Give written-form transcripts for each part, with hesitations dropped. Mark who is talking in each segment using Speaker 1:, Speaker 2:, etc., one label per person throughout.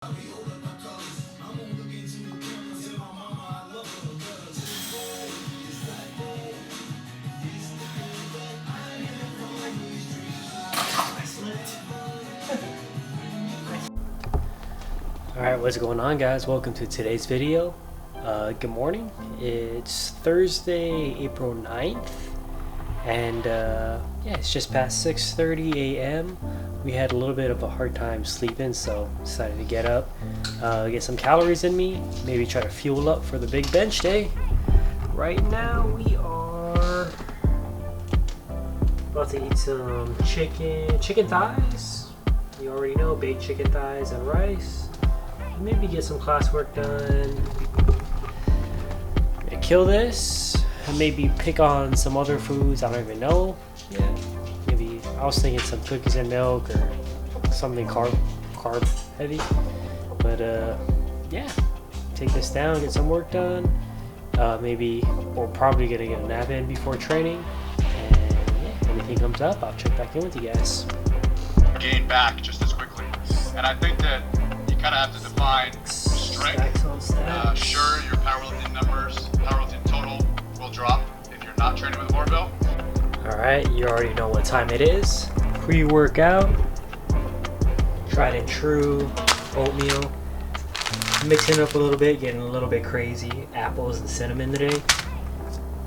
Speaker 1: Alright, what's going on, guys? Welcome to today's video. Good morning. It's Thursday, April 9th, and yeah, it's just past 6:30 a.m. We had a little bit of a hard time sleeping, so decided to get up, get some calories in me, maybe try to fuel up for the big bench day. Right now we are about to eat some chicken thighs. You already know, baked chicken thighs and rice. Maybe get some classwork done. Kill this and maybe pick on some other foods. I don't even know. Yeah, maybe I was thinking some cookies and milk or something carb heavy. But yeah, take this down, get some work done. Maybe we're probably gonna get a nap in before training. And yeah, if anything comes up, I'll check back in with you guys.
Speaker 2: Gain back just as quickly, and I think that you kind of have to define strength. Sure, your powerlifting numbers, powerlifting total will drop if you're not training with a barbell.
Speaker 1: Alright, you already know what time it is. Pre-workout, tried and true, oatmeal. Mixing up a little bit, getting a little bit crazy. Apples and cinnamon today.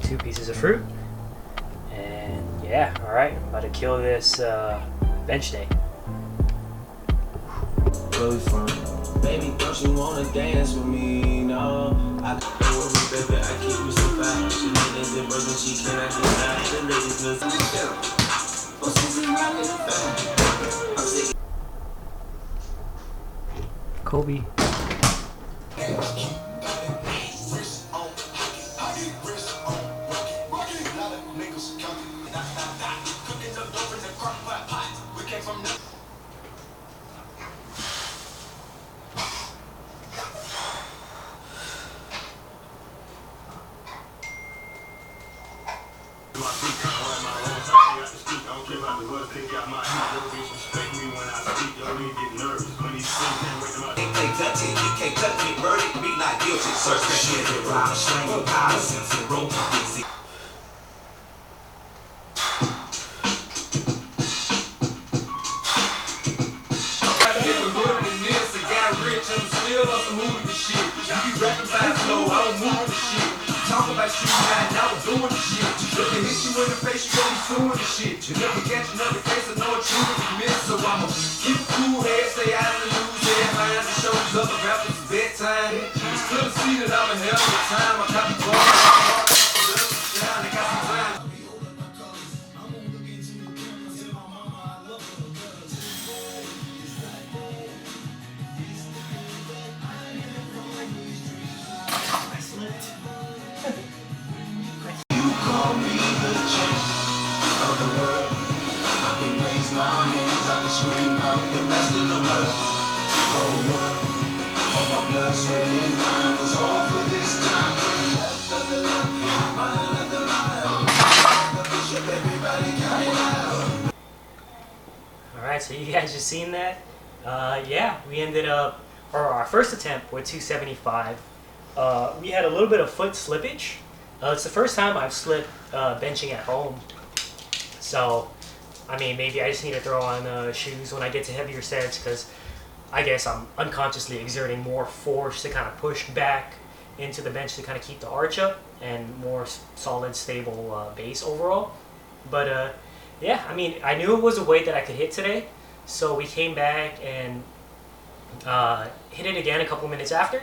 Speaker 1: 2 pieces of fruit. And yeah, alright, about to kill this bench day.
Speaker 3: Really fun. Baby, don't you wanna dance with me? No, I can't with me, baby. I keep you so fat. She needs it, broken. She cannot deny the ladies.
Speaker 1: Kobe.
Speaker 3: Can't touch me, murder me not guilty. Search that shit around, strangle power, since the rope is it. Talk about shit, now I'm doing the shit. Look at hit you in the face, you really doing the shit. You never catch another case, I know it's true to miss. So I'ma keep a cool head, stay out of the news, headlines, the shoulders up, around it's bedtime. It's clear to see that I'm a hell of a time. I got the ball, I got some time.
Speaker 1: Alright, so you guys just seen that? Yeah, we ended up, or our first attempt with 275. We had a little bit of foot slippage. It's the first time I've slipped benching at home. So, I mean, maybe I just need to throw on shoes when I get to heavier sets, because I guess I'm unconsciously exerting more force to kind of push back into the bench to kind of keep the arch up and more solid, stable base overall. But yeah, I mean, I knew it was a weight that I could hit today, so we came back and hit it again a couple minutes after,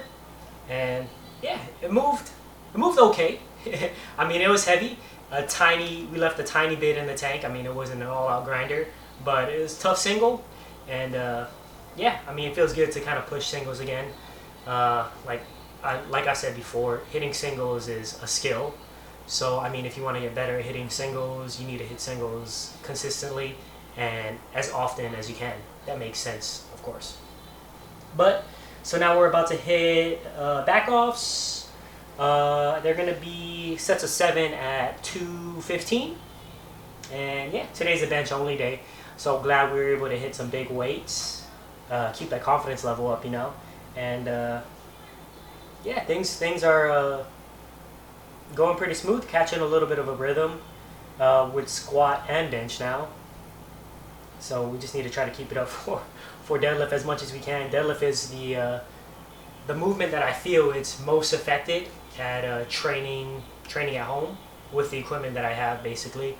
Speaker 1: and yeah, it moved okay. I mean, it was heavy. We left a tiny bit in the tank. I mean, it wasn't an all-out grinder, but it was tough single, and yeah, I mean, it feels good to kind of push singles again. Like I said before, hitting singles is a skill. So, I mean, if you want to get better at hitting singles, you need to hit singles consistently and as often as you can. That makes sense, of course. But, so now we're about to hit back-offs. They're going to be sets of 7 at 2:15. And yeah, today's a bench only day. So glad we were able to hit some big weights. keep that confidence level up, you know. And yeah, things are going pretty smooth, catching a little bit of a rhythm with squat and bench now. So we just need to try to keep it up for deadlift as much as we can. Deadlift is the movement that I feel it's most affected at training at home with the equipment that I have, basically.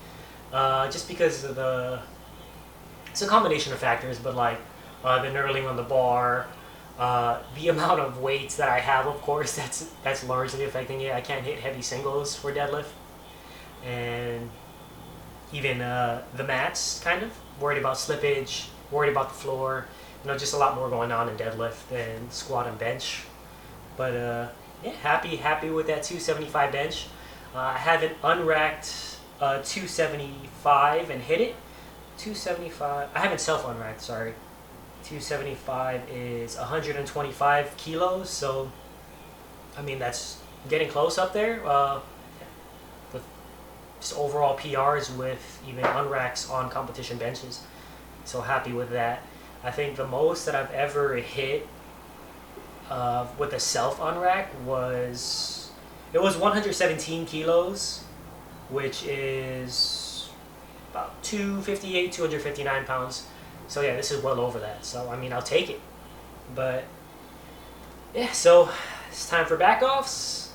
Speaker 1: Just because of it's a combination of factors, but like the knurling on the bar, the amount of weights that I have, of course, that's largely affecting it. I can't hit heavy singles for deadlift, and even the mats, kind of worried about slippage, worried about the floor. You know, just a lot more going on in deadlift than squat and bench. But yeah, happy with that 275 bench. I haven't unracked 275 and hit it. 275. I haven't self unracked. Sorry. 275 is 125 kilos. So, I mean, that's getting close up there. With just overall PRs with even unracks on competition benches. So happy with that. I think the most that I've ever hit with a self unrack was 117 kilos, which is about 258, 259 pounds. So yeah, this is well over that. So I mean, I'll take it. But yeah, so it's time for back offs,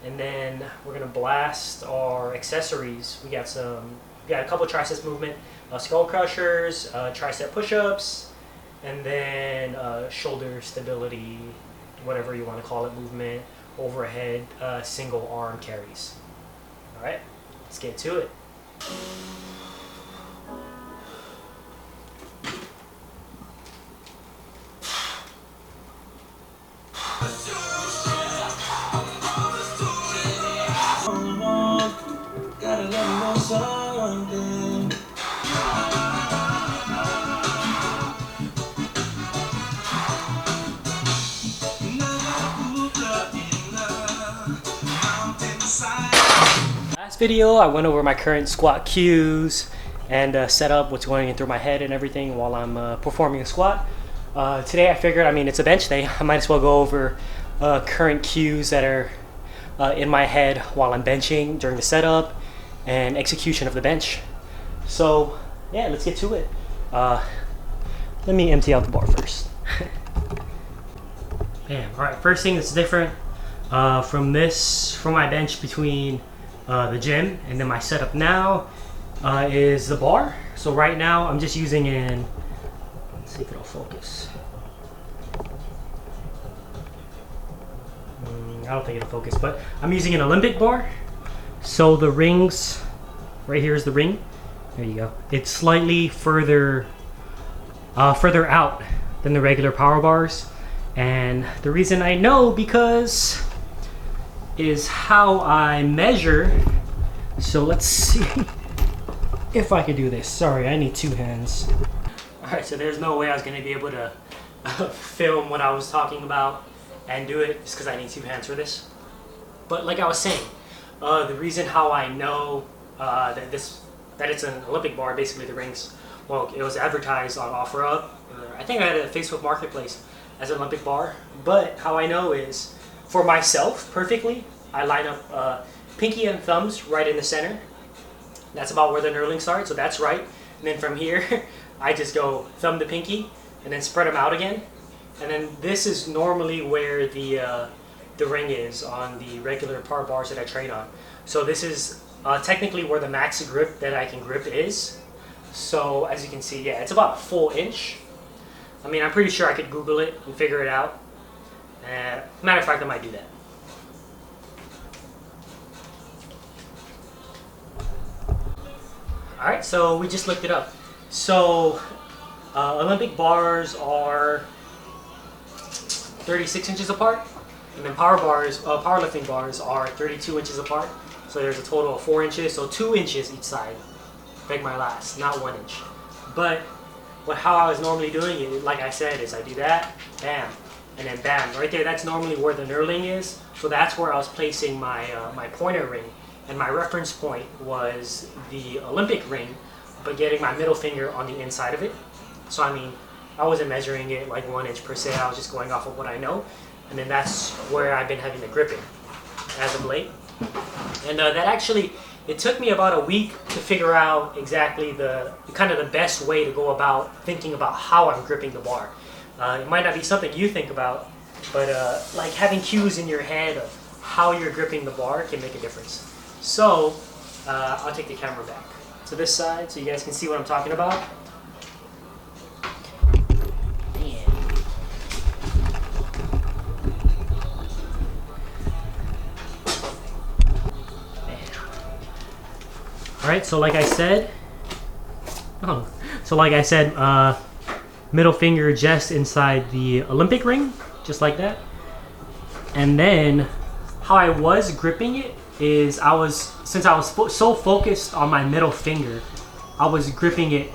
Speaker 1: and then we're gonna blast our accessories. We got a couple triceps movement, skull crushers, tricep push-ups, and then shoulder stability, whatever you want to call it, movement, overhead, single arm carries. All right, let's get to it.
Speaker 3: Gotta let me know something.
Speaker 1: Last video, I went over my current squat cues and set up what's going through my head and everything while I'm performing a squat. Today I figured, I mean, it's a bench day, I might as well go over current cues that are in my head while I'm benching during the setup and execution of the bench. So yeah, let's get to it. Let me empty out the bar first. Bam. All right, first thing that's different from my bench between the gym and then my setup now is the bar. So right now I'm just using let's see if it'll focus. I don't think it'll focus, but I'm using an Olympic bar. So the rings, right here is the ring. There you go. It's slightly further out than the regular power bars. And the reason I know because is how I measure. So let's see if I can do this. Sorry, I need two hands. All right, so there's no way I was gonna be able to film what I was talking about and do it just because I need two hands for this. But like I was saying, the reason how I know that it's an Olympic bar, basically the rings, well, it was advertised on OfferUp. I think I had a Facebook Marketplace as an Olympic bar. But how I know is, for myself, perfectly, I line up pinky and thumbs right in the center. That's about where the knurling starts, so that's right. And then from here, I just go thumb to pinky, and then spread them out again. And then this is normally where the ring is on the regular power bars that I train on. So this is technically where the max grip that I can grip is. So as you can see, yeah, it's about a full inch. I mean, I'm pretty sure I could Google it and figure it out. Matter of fact, I might do that. All right, so we just looked it up. So Olympic bars are 36 inches apart, and then powerlifting bars are 32 inches apart. So there's a total of 4 inches, so 2 inches each side. Beg my last, not 1 inch. But how I was normally doing it, like I said, is I do that, bam, and then bam, right there. That's normally where the knurling is. So that's where I was placing my my pointer ring, and my reference point was the Olympic ring, but getting my middle finger on the inside of it. So I mean, I wasn't measuring it like 1 inch per se. I was just going off of what I know. And then that's where I've been having the gripping as of late. And that actually, it took me about a week to figure out exactly the kind of the best way to go about thinking about how I'm gripping the bar. It might not be something you think about, but like having cues in your head of how you're gripping the bar can make a difference. So I'll take the camera back to this side so you guys can see what I'm talking about. All right, so like I said, middle finger just inside the Olympic ring, just like that. And then how I was gripping it is since I was so focused on my middle finger, I was gripping it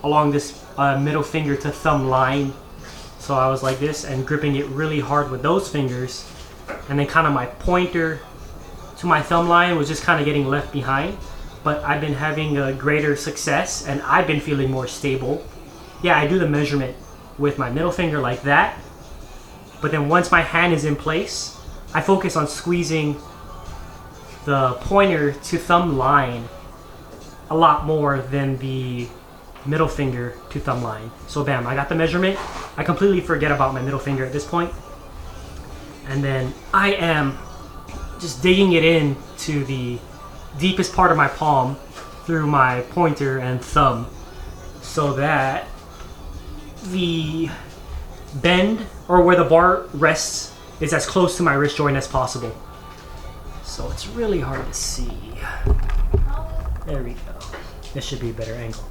Speaker 1: along this middle finger to thumb line. So I was like this and gripping it really hard with those fingers. And then kind of my pointer to my thumb line was just kind of getting left behind. But I've been having a greater success and I've been feeling more stable. Yeah, I do the measurement with my middle finger like that. But then once my hand is in place, I focus on squeezing the pointer to thumb line a lot more than the middle finger to thumb line. So bam, I got the measurement. I completely forget about my middle finger at this point. And then I am just digging it in to the deepest part of my palm through my pointer and thumb so that the bend or where the bar rests is as close to my wrist joint as possible. So it's really hard to see. There we go. This should be a better angle.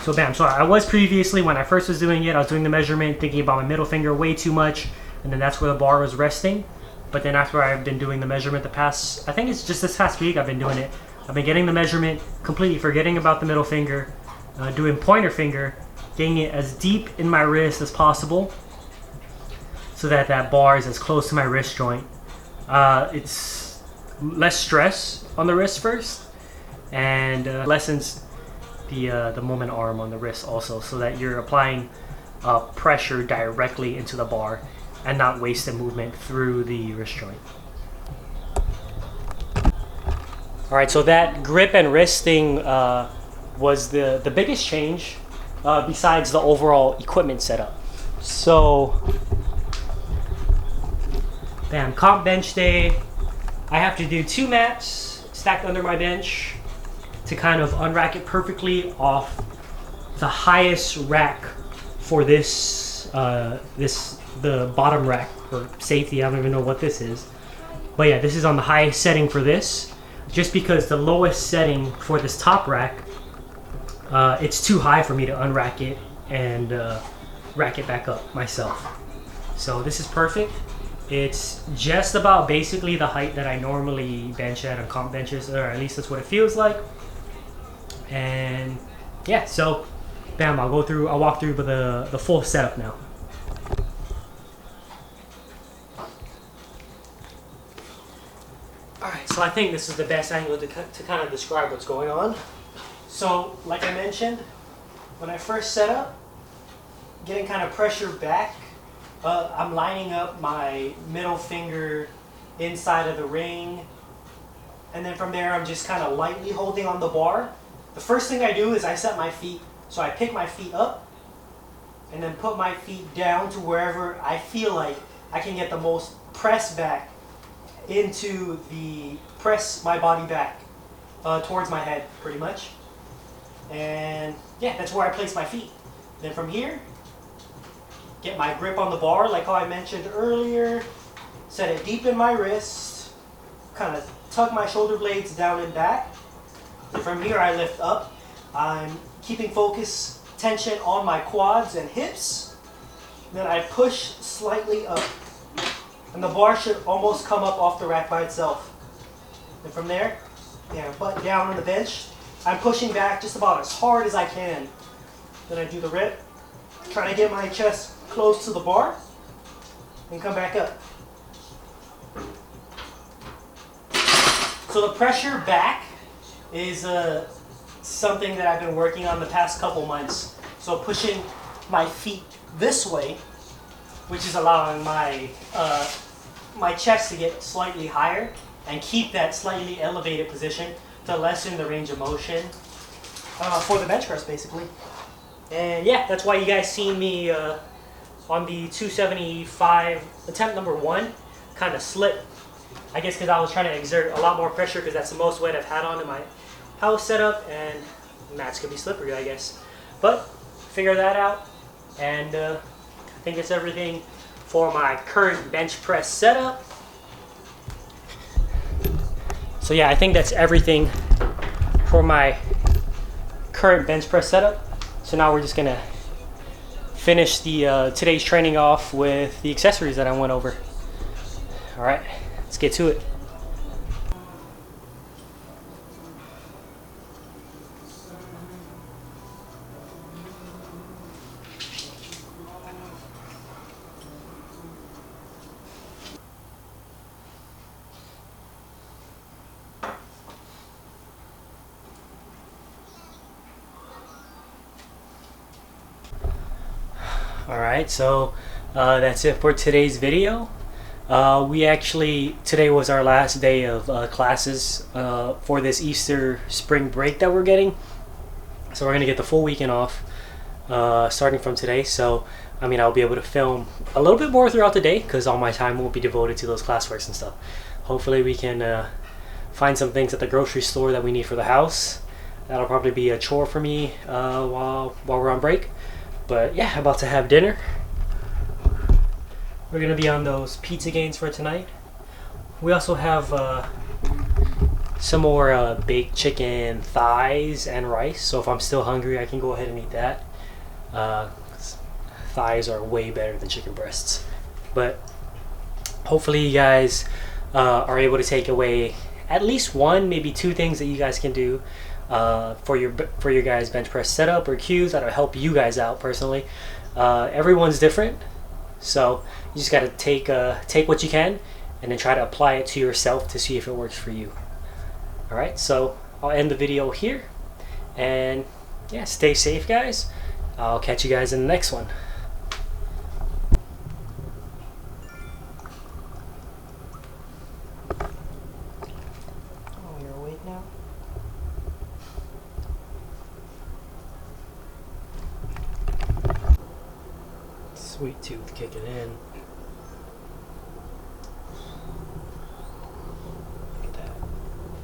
Speaker 1: So bam, so I was previously, when I first was doing it, I was doing the measurement, thinking about my middle finger way too much, and then that's where the bar was resting. But then after I've been doing the measurement I think it's just this past week I've been doing it. I've been getting the measurement, completely forgetting about the middle finger, doing pointer finger, getting it as deep in my wrist as possible so that that bar is as close to my wrist joint. It's less stress on the wrist first and lessens the moment arm on the wrist also, so that you're applying pressure directly into the bar and not wasted movement through the wrist joint. All right, so that grip and wrist thing was the biggest change besides the overall equipment setup. So, bam, comp bench day. I have to do 2 mats stacked under my bench to kind of unrack it perfectly off the highest rack for this, the bottom rack for safety. I don't even know what this is. But yeah, this is on the highest setting for this, just because the lowest setting for this top rack, it's too high for me to unrack it and rack it back up myself. So this is perfect. It's just about basically the height that I normally bench at on comp benches, or at least that's what it feels like. And yeah, so bam, I'll walk through the full setup now. Alright, so I think this is the best angle to kind of describe what's going on. So, like I mentioned, when I first set up, getting kind of pressure back, I'm lining up my middle finger inside of the ring, and then from there I'm just kind of lightly holding on the bar. The first thing I do is I set my feet, so I pick my feet up and then put my feet down to wherever I feel like I can get the most press back press my body back towards my head, pretty much. And yeah, that's where I place my feet. Then from here, get my grip on the bar like how I mentioned earlier, set it deep in my wrist, kind of tuck my shoulder blades down and back. And from here I lift up. I'm keeping focus, tension on my quads and hips. Then I push slightly up. And the bar should almost come up off the rack by itself. And from there, yeah, butt down on the bench. I'm pushing back just about as hard as I can. Then I do the rip, trying to get my chest close to the bar, and come back up. So the pressure back is something that I've been working on the past couple months. So pushing my feet this way, which is allowing my my chest to get slightly higher and keep that slightly elevated position to lessen the range of motion for the bench press, basically. And yeah, that's why you guys seen me on the 275 attempt number 1 kind of slip. I guess because I was trying to exert a lot more pressure because that's the most weight I've had on in my house setup, and mats could be slippery, I guess. But figure that out, and I think that's everything for my current bench press setup. So yeah, I think that's everything for my current bench press setup. So now we're just gonna finish the today's training off with the accessories that I went over. All right, let's get to it. Alright, so that's it for today's video. Today was our last day of classes for this Easter spring break that we're getting. So we're going to get the full weekend off starting from today. So, I mean, I'll be able to film a little bit more throughout the day because all my time will be devoted to those classworks and stuff. Hopefully we can find some things at the grocery store that we need for the house. That'll probably be a chore for me while we're on break. But yeah, about to have dinner. We're gonna be on those pizza gains for tonight. We also have some more baked chicken thighs and rice. So if I'm still hungry, I can go ahead and eat that. Thighs are way better than chicken breasts. But hopefully you guys are able to take away at least one, maybe 2 things that you guys can do for your guys' bench press setup or cues that'll help you guys out personally. Everyone's different, so you just gotta take what you can and then try to apply it to yourself to see if it works for you. All right, so I'll end the video here, and yeah, stay safe, guys. I'll catch you guys in the next one. Oh, you're awake now? Sweet tooth kicking in.